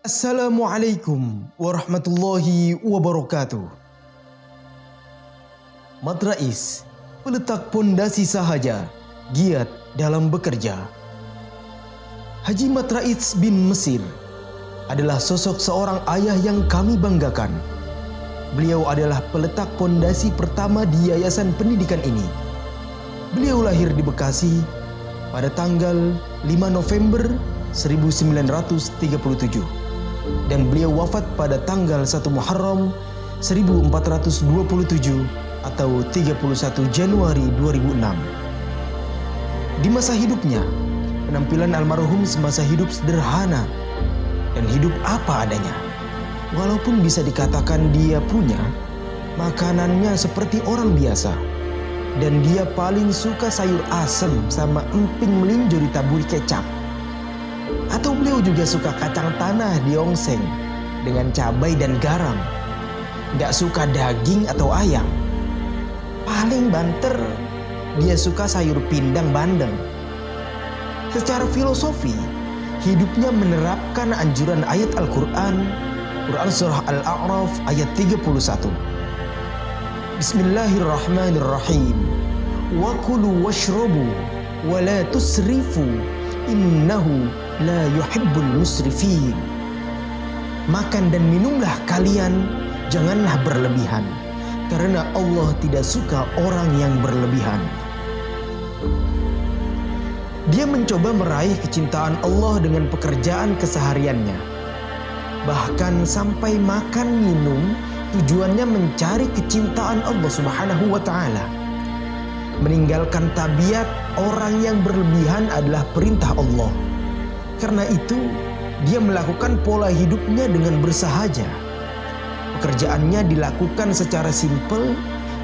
Assalamualaikum warahmatullahi wabarakatuh. Matrais, peletak pondasi sahaja, giat dalam bekerja. Haji Matrais bin Mesir adalah sosok seorang ayah yang kami banggakan. Beliau adalah peletak pondasi pertama di yayasan pendidikan ini. Beliau lahir di Bekasi pada tanggal 5 November 1937 dan beliau wafat pada tanggal 1 Muharram 1427 atau 31 Januari 2006. Di masa hidupnya, penampilan almarhum semasa hidup sederhana dan hidup apa adanya. Walaupun bisa dikatakan dia punya, makanannya seperti orang biasa. Dan dia paling suka sayur asem sama emping melinjo ditaburi kecap. Atau beliau juga suka kacang tanah diongseng dengan cabai dan garam. Gak suka daging atau ayam. Paling banter dia suka sayur pindang bandeng. Secara filosofi, hidupnya menerapkan anjuran ayat Al-Quran, Quran Surah Al-A'raf ayat 31. Bismillahirrahmanirrahim. Wa kulu washrabu wa la tusrifu innahu la yuhibbul musrifin. Makan dan minumlah kalian, janganlah berlebihan, karena Allah tidak suka orang yang berlebihan. Dia mencoba meraih kecintaan Allah dengan pekerjaan kesehariannya. Bahkan sampai makan minum tujuannya mencari kecintaan Allah Subhanahu wa ta'ala. Meninggalkan tabiat orang yang berlebihan adalah perintah Allah. Karena itu, dia melakukan pola hidupnya dengan bersahaja. Pekerjaannya dilakukan secara simpel,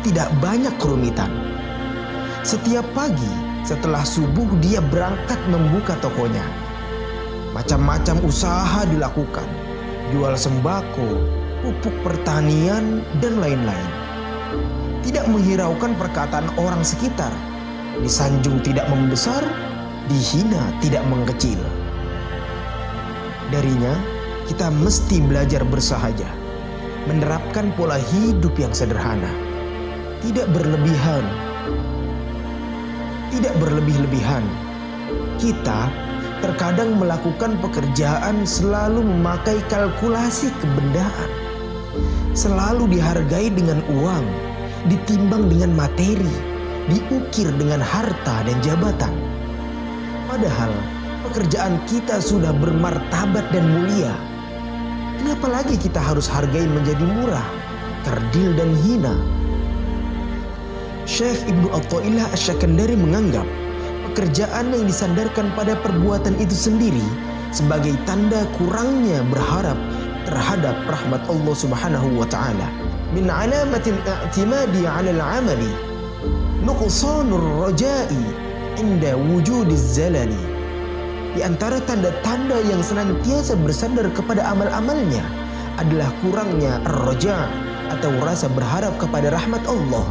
tidak banyak kerumitan. Setiap pagi setelah subuh dia berangkat membuka tokonya. Macam-macam usaha dilakukan. Jual sembako, pupuk pertanian, dan lain-lain. Tidak menghiraukan perkataan orang sekitar. Disanjung tidak membesar, dihina tidak mengecil. Darinya, kita mesti belajar bersahaja, menerapkan pola hidup yang sederhana, tidak berlebihan, tidak berlebih-lebihan. Kita terkadang melakukan pekerjaan selalu memakai kalkulasi kebendaan, selalu dihargai dengan uang, ditimbang dengan materi, diukir dengan harta dan jabatan. Padahal pekerjaan kita sudah bermartabat dan mulia. Kenapa lagi kita harus hargai menjadi murah, kerdil dan hina? Syekh Ibnu Athaillah Asy-Syakandari menganggap pekerjaan yang disandarkan pada perbuatan itu sendiri sebagai tanda kurangnya berharap terhadap rahmat Allah Subhanahu wa ta'ala. Min alamatil i'timadi 'alal 'amali nuqsanur raja'i inda wujudiz zalali. Di antara tanda-tanda yang senantiasa bersandar kepada amal-amalnya adalah kurangnya ar-raja' atau rasa berharap kepada rahmat Allah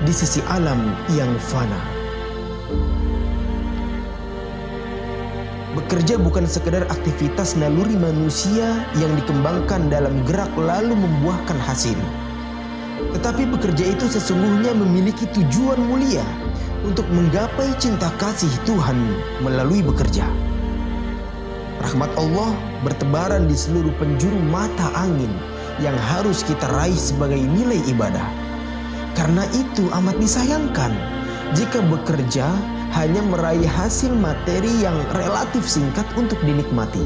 di sisi alam yang fana. Bekerja bukan sekedar aktivitas naluri manusia yang dikembangkan dalam gerak lalu membuahkan hasil. Tetapi bekerja itu sesungguhnya memiliki tujuan mulia untuk menggapai cinta kasih Tuhan melalui bekerja. Rahmat Allah bertebaran di seluruh penjuru mata angin yang harus kita raih sebagai nilai ibadah. Karena itu amat disayangkan jika bekerja hanya meraih hasil materi yang relatif singkat untuk dinikmati.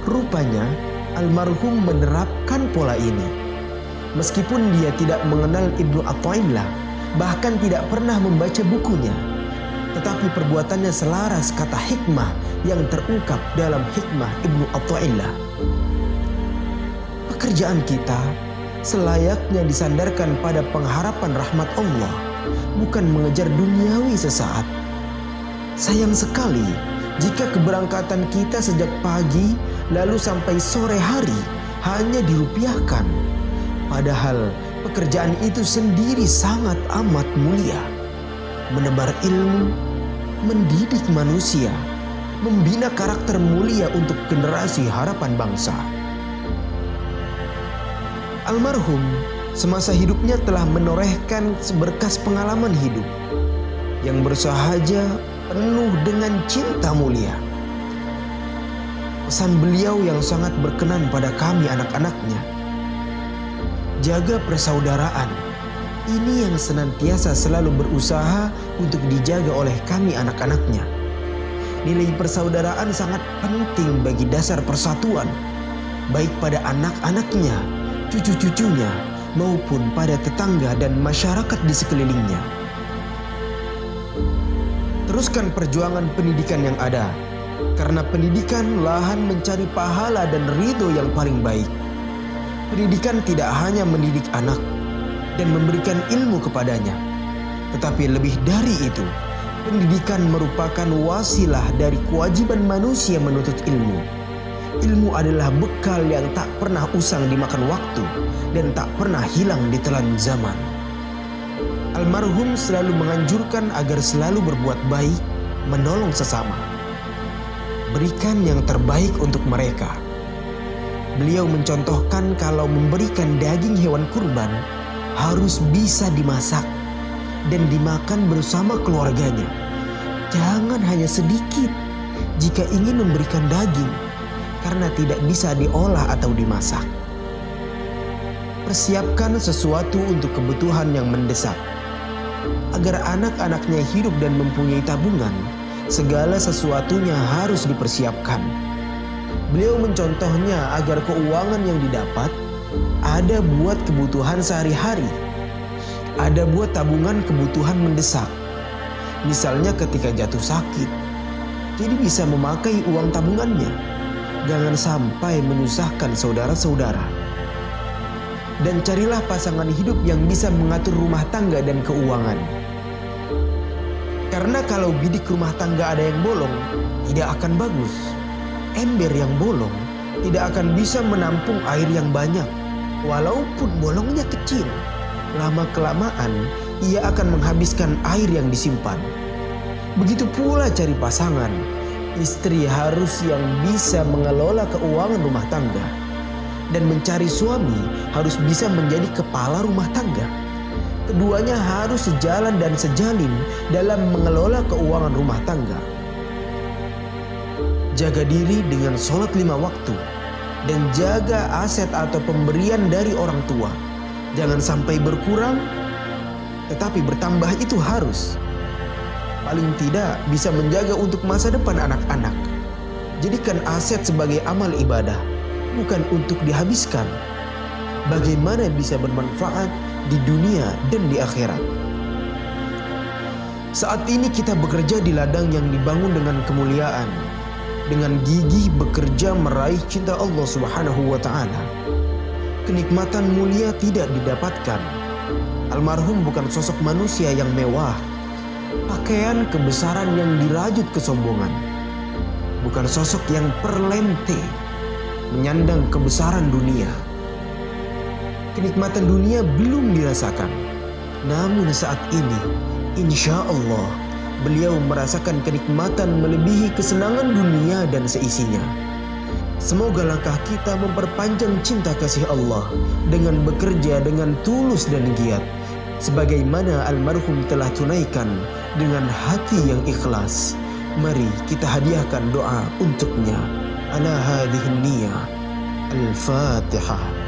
Rupanya almarhum menerapkan pola ini. Meskipun dia tidak mengenal Ibnu Athaillah, bahkan tidak pernah membaca bukunya, tetapi perbuatannya selaras kata hikmah yang terungkap dalam hikmah Ibnu Athaillah. Pekerjaan kita selayaknya disandarkan pada pengharapan rahmat Allah, bukan mengejar duniawi sesaat. Sayang sekali jika keberangkatan kita sejak pagi lalu sampai sore hari hanya dirupiahkan. Padahal pekerjaan itu sendiri sangat amat mulia. Menebar ilmu, mendidik manusia, membina karakter mulia untuk generasi harapan bangsa. Almarhum semasa hidupnya telah menorehkan seberkas pengalaman hidup yang bersahaja penuh dengan cinta mulia. Pesan beliau yang sangat berkenan pada kami anak-anaknya, jaga persaudaraan. Ini yang senantiasa selalu berusaha untuk dijaga oleh kami anak-anaknya. Nilai persaudaraan sangat penting bagi dasar persatuan, baik pada anak-anaknya, cucu-cucunya, maupun pada tetangga dan masyarakat di sekelilingnya. Teruskan perjuangan pendidikan yang ada, karena pendidikan lahan mencari pahala dan ridho yang paling baik. Pendidikan tidak hanya mendidik anak dan memberikan ilmu kepadanya, tetapi lebih dari itu, pendidikan merupakan wasilah dari kewajiban manusia menuntut ilmu. Ilmu adalah bekal yang tak pernah usang dimakan waktu dan tak pernah hilang ditelan zaman. Almarhum selalu menganjurkan agar selalu berbuat baik, menolong sesama, berikan yang terbaik untuk mereka. Beliau mencontohkan kalau memberikan daging hewan kurban harus bisa dimasak dan dimakan bersama keluarganya. Jangan hanya sedikit jika ingin memberikan daging, karena tidak bisa diolah atau dimasak. Persiapkan sesuatu untuk kebutuhan yang mendesak. Agar anak-anaknya hidup dan mempunyai tabungan, segala sesuatunya harus dipersiapkan. Beliau mencontohnya agar keuangan yang didapat ada buat kebutuhan sehari-hari, ada buat tabungan kebutuhan mendesak. Misalnya ketika jatuh sakit, jadi bisa memakai uang tabungannya. Jangan sampai menyusahkan saudara-saudara. Dan carilah pasangan hidup yang bisa mengatur rumah tangga dan keuangan. Karena kalau bidik rumah tangga ada yang bolong, tidak akan bagus. Ember yang bolong tidak akan bisa menampung air yang banyak. Walaupun bolongnya kecil, lama-kelamaan ia akan menghabiskan air yang disimpan. Begitu pula cari pasangan. Istri harus yang bisa mengelola keuangan rumah tangga. Dan mencari suami harus bisa menjadi kepala rumah tangga. Keduanya harus sejalan dan sejalin dalam mengelola keuangan rumah tangga. Jaga diri dengan sholat 5 waktu dan jaga aset atau pemberian dari orang tua. Jangan sampai berkurang, tetapi bertambah itu harus. Paling tidak bisa menjaga untuk masa depan anak-anak. Jadikan aset sebagai amal ibadah, bukan untuk dihabiskan. Bagaimana bisa bermanfaat di dunia dan di akhirat. Saat ini kita bekerja di ladang yang dibangun dengan kemuliaan, dengan gigih bekerja meraih cinta Allah Subhanahu wa Ta'ala. Kenikmatan mulia tidak didapatkan. Almarhum bukan sosok manusia yang mewah, pakaian kebesaran yang dirajut kesombongan, bukan sosok yang perlente menyandang kebesaran dunia. Kenikmatan dunia belum dirasakan, namun saat ini insya Allah beliau merasakan kenikmatan melebihi kesenangan dunia dan seisinya. Semoga langkah kita memperpanjang cinta kasih Allah dengan bekerja dengan tulus dan giat, sebagaimana almarhum telah tunaikan dengan hati yang ikhlas. Mari kita hadiahkan doa untuknya. Ala hadhihi niyah. Al-Fatihah.